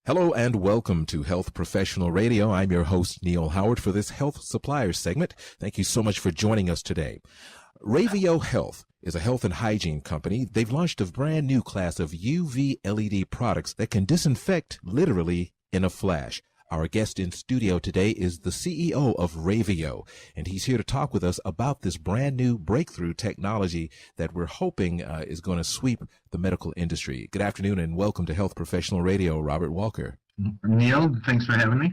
Hello and welcome to Health Professional Radio. I'm your host, Neal Howard, for this Health Suppliers segment. Thank you so much for joining us today. RayVio Health is a health and hygiene company. They've launched a brand new class of UV LED products that can disinfect literally in a flash. Our guest in studio today is the CEO of RayVio, and he's here to talk with us about this brand new breakthrough technology that we're hoping is going to sweep the medical industry. Good afternoon and welcome to Health Professional Radio, Robert Walker. Neal, thanks for having me.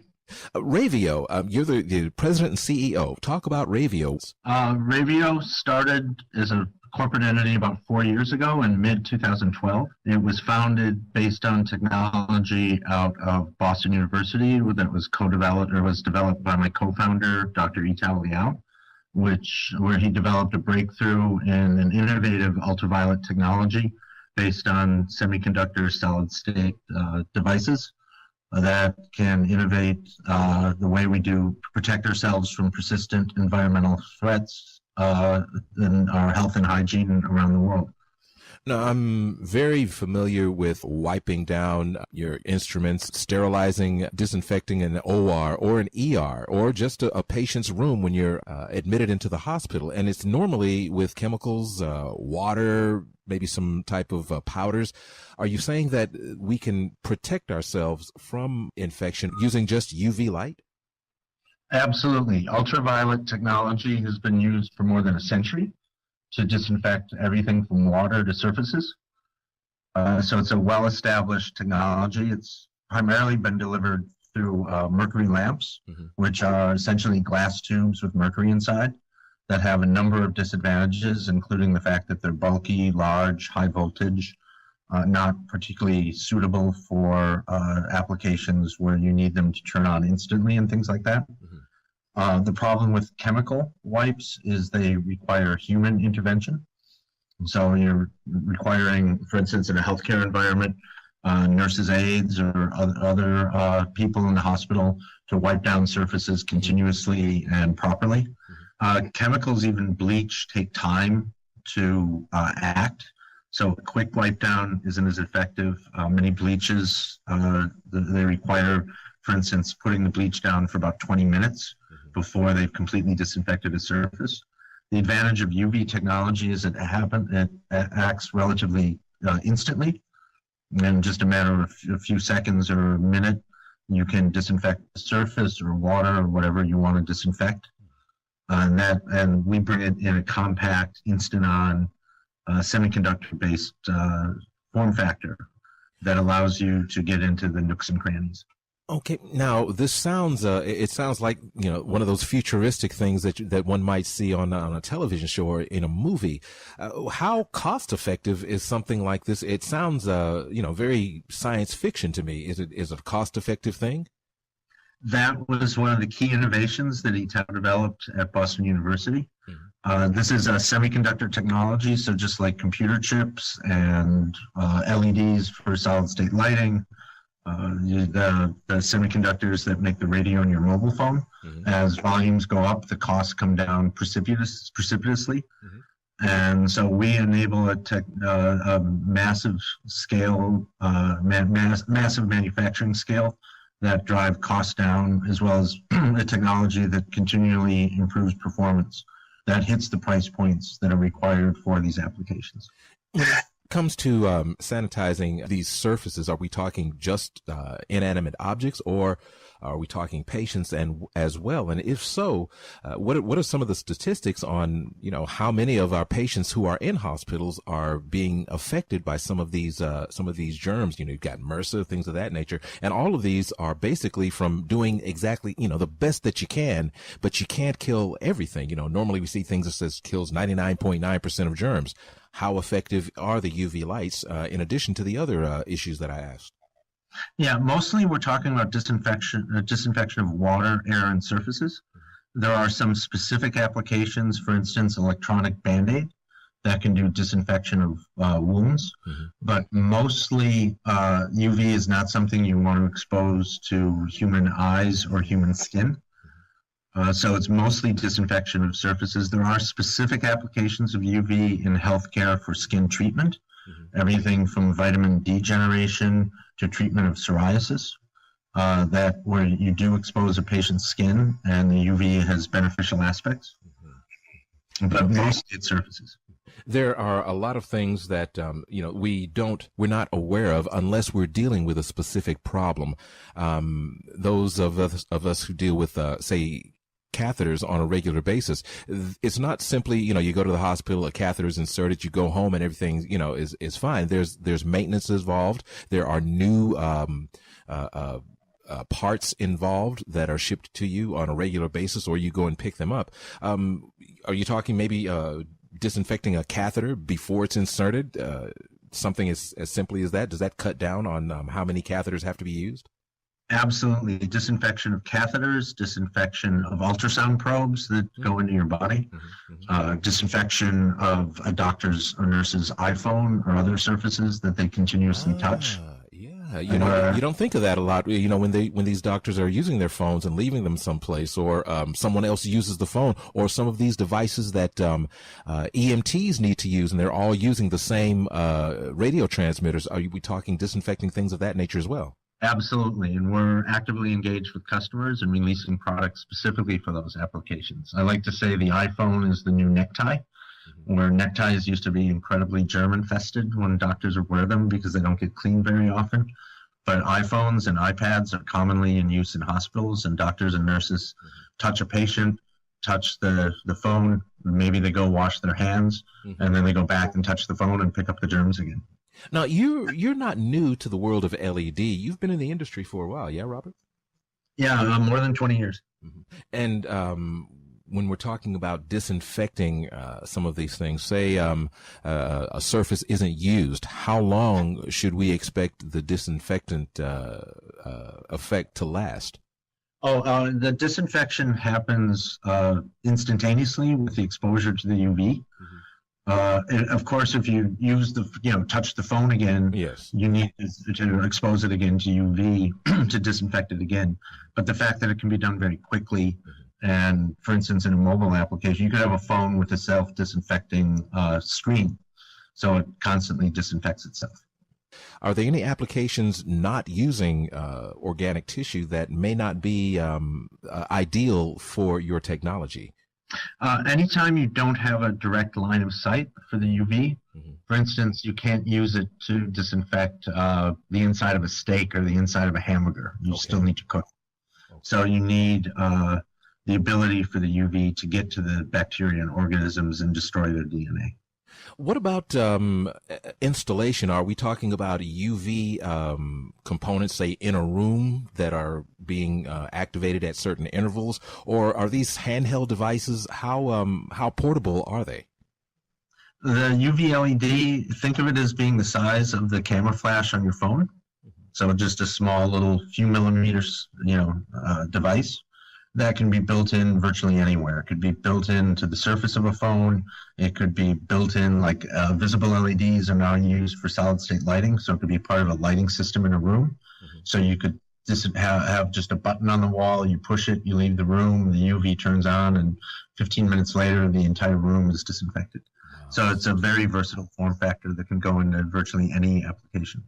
RayVio, you're the president and CEO. Talk about RayVio. RayVio started as a corporate entity about 4 years ago in mid-2012. It was founded based on technology out of Boston University that was developed by my co-founder, Dr. Liao, where he developed a breakthrough in an innovative ultraviolet technology based on semiconductor solid-state devices that can innovate the way we do protect ourselves from persistent environmental threats in our health and hygiene around the world. Now, I'm very familiar with wiping down your instruments, sterilizing, disinfecting an OR or an ER or just a patient's room when you're admitted into the hospital. And it's normally with chemicals, water, maybe some type of powders. Are you saying that we can protect ourselves from infection using just UV light? Absolutely. Ultraviolet technology has been used for more than a century to disinfect everything from water to surfaces. So it's a well-established technology. It's primarily been delivered through mercury lamps, which are essentially glass tubes with mercury inside that have a number of disadvantages, including the fact that they're bulky, large, high voltage, not particularly suitable for applications where you need them to turn on instantly and things like that. The problem with chemical wipes is they require human intervention. So you're requiring, for instance, in a healthcare environment, nurses' aides or other people in the hospital to wipe down surfaces continuously and properly. Chemicals, even bleach, take time to act. So a quick wipe down isn't as effective. Many bleaches, they require, for instance, putting the bleach down for about 20 minutes before they've completely disinfected a surface. The advantage of UV technology is it acts relatively instantly. In just a matter of a few seconds or a minute, you can disinfect the surface or water or whatever you want to disinfect. And we bring it in a compact, instant-on, semiconductor-based form factor that allows you to get into the nooks and crannies. Okay, now this sounds it sounds like, you know, one of those futuristic things that one might see on a television show or in a movie. How cost effective is something like this? It sounds very science fiction to me. Is it a cost effective thing? That was one of the key innovations that Liao developed at Boston University. This is a semiconductor technology, so just like computer chips and LEDs for solid-state lighting, the semiconductors that make the radio in your mobile phone, as volumes go up, the costs come down precipitously. And so we enable a massive scale, massive manufacturing scale that drive costs down, as well as a technology that continually improves performance that hits the price points that are required for these applications. When it comes to sanitizing these surfaces, are we talking just inanimate objects, or are we talking patients and as well? And if so, what are some of the statistics on, how many of our patients who are in hospitals are being affected by some of these germs? You've got MRSA, things of that nature, and all of these are basically from doing exactly, the best that you can, but you can't kill everything. Normally we see things that says kills 99.9% of germs. How effective are the UV lights in addition to the other issues that I asked? Yeah, mostly we're talking about disinfection of water, air, and surfaces. There are some specific applications, for instance, electronic Band-Aid that can do disinfection of wounds, but mostly UV is not something you want to expose to human eyes or human skin. So it's mostly disinfection of surfaces. There are specific applications of UV in healthcare for skin treatment, everything from vitamin D generation to treatment of psoriasis, that where you do expose a patient's skin, and the UV has beneficial aspects, but mostly it's surfaces. There are a lot of things that we're not aware of unless we're dealing with a specific problem. Those of us who deal with, say, catheters on a regular basis, it's not simply, you go to the hospital, a catheter is inserted, you go home, and everything, is fine. There's maintenance involved. There are new parts involved that are shipped to you on a regular basis, or you go and pick them up. Are you talking maybe disinfecting a catheter before it's inserted? Something as simply as that? Does that cut down on how many catheters have to be used? Absolutely. Disinfection of catheters, disinfection of ultrasound probes that go into your body, disinfection of a doctor's or nurse's iPhone or other surfaces that they continuously touch. Yeah, you don't think of that a lot. When these doctors are using their phones and leaving them someplace, or someone else uses the phone, or some of these devices that EMTs need to use, and they're all using the same radio transmitters. Are we talking disinfecting things of that nature as well? Absolutely, and we're actively engaged with customers and releasing products specifically for those applications. I like to say the iPhone is the new necktie, where neckties used to be incredibly germ-infested when doctors would wear them because they don't get cleaned very often. But iPhones and iPads are commonly in use in hospitals, and doctors and nurses touch a patient, touch the phone, maybe they go wash their hands, and then they go back and touch the phone and pick up the germs again. Now, you're not new to the world of LED. You've been in the industry for a while, yeah, Robert? Yeah, more than 20 years. And when we're talking about disinfecting some of these things, say a surface isn't used, how long should we expect the disinfectant effect to last? The disinfection happens instantaneously with the exposure to the UV. And of course, if you use touch the phone again, yes, you need to expose it again to UV to disinfect it again. But the fact that it can be done very quickly, and for instance, in a mobile application, you could have a phone with a self-disinfecting screen, so it constantly disinfects itself. Are there any applications not using organic tissue that may not be ideal for your technology? Anytime you don't have a direct line of sight for the UV, for instance, you can't use it to disinfect the inside of a steak or the inside of a hamburger. You still need to cook. So you need the ability for the UV to get to the bacteria and organisms and destroy their DNA. What about installation? Are we talking about UV components, say, in a room that are being activated at certain intervals, or are these handheld devices? How portable are they? The UV LED, think of it as being the size of the camera flash on your phone. So just a small little few millimeters, device that can be built in virtually anywhere. It could be built into the surface of a phone. It could be built in, like visible LEDs are now used for solid state lighting. So it could be part of a lighting system in a room. So you could have just a button on the wall. You push it, you leave the room, the UV turns on, and 15 minutes later, the entire room is disinfected. So it's a very versatile form factor that can go into virtually any application.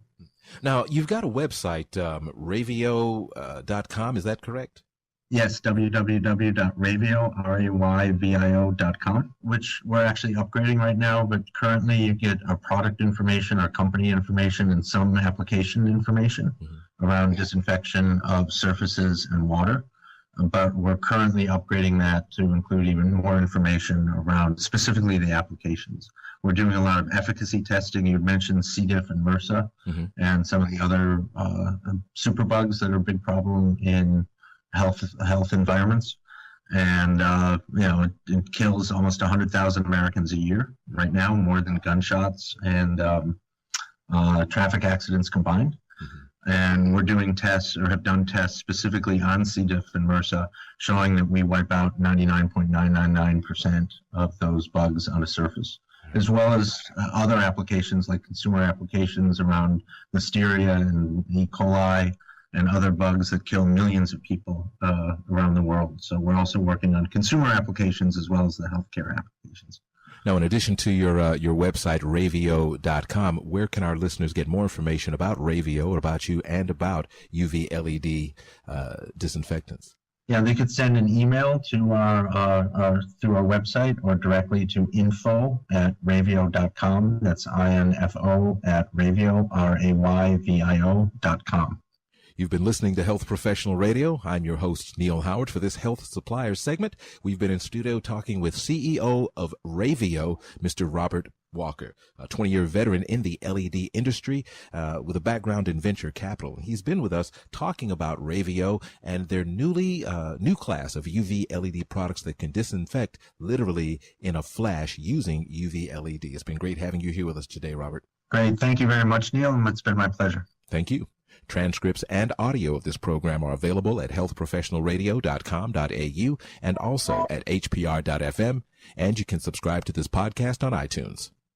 Now, you've got a website, RayVio.com, is that correct? Yes, www.RayVio.com, which we're actually upgrading right now, but currently you get our product information, our company information, and some application information around disinfection of surfaces and water. But we're currently upgrading that to include even more information around specifically the applications. We're doing a lot of efficacy testing. You mentioned C. diff and MRSA, and some of the other superbugs that are a big problem in health environments, and it kills almost 100,000 Americans a year right now, more than gunshots and traffic accidents combined. And we're doing tests, or have done tests specifically on C. diff and MRSA, showing that we wipe out 99.999% of those bugs on a surface, as well as other applications like consumer applications around Listeria and E. coli and other bugs that kill millions of people around the world. So we're also working on consumer applications as well as the healthcare applications. Now, in addition to your website, RayVio.com, where can our listeners get more information about RayVio, about you, and about UV LED disinfectants? Yeah, they could send an email to our through our website or directly to info@rayvio.com. That's info at RayVio, RayVio.com. You've been listening to Health Professional Radio. I'm your host, Neal Howard. For this Health Suppliers segment, we've been in studio talking with CEO of RayVio, Mr. Robert Walker, a 20-year veteran in the LED industry with a background in venture capital. He's been with us talking about RayVio and their new class of UV LED products that can disinfect literally in a flash using UV LED. It's been great having you here with us today, Robert. Great. Thank you very much, Neal. It's been my pleasure. Thank you. Transcripts and audio of this program are available at healthprofessionalradio.com.au and also at hpr.fm. And you can subscribe to this podcast on iTunes.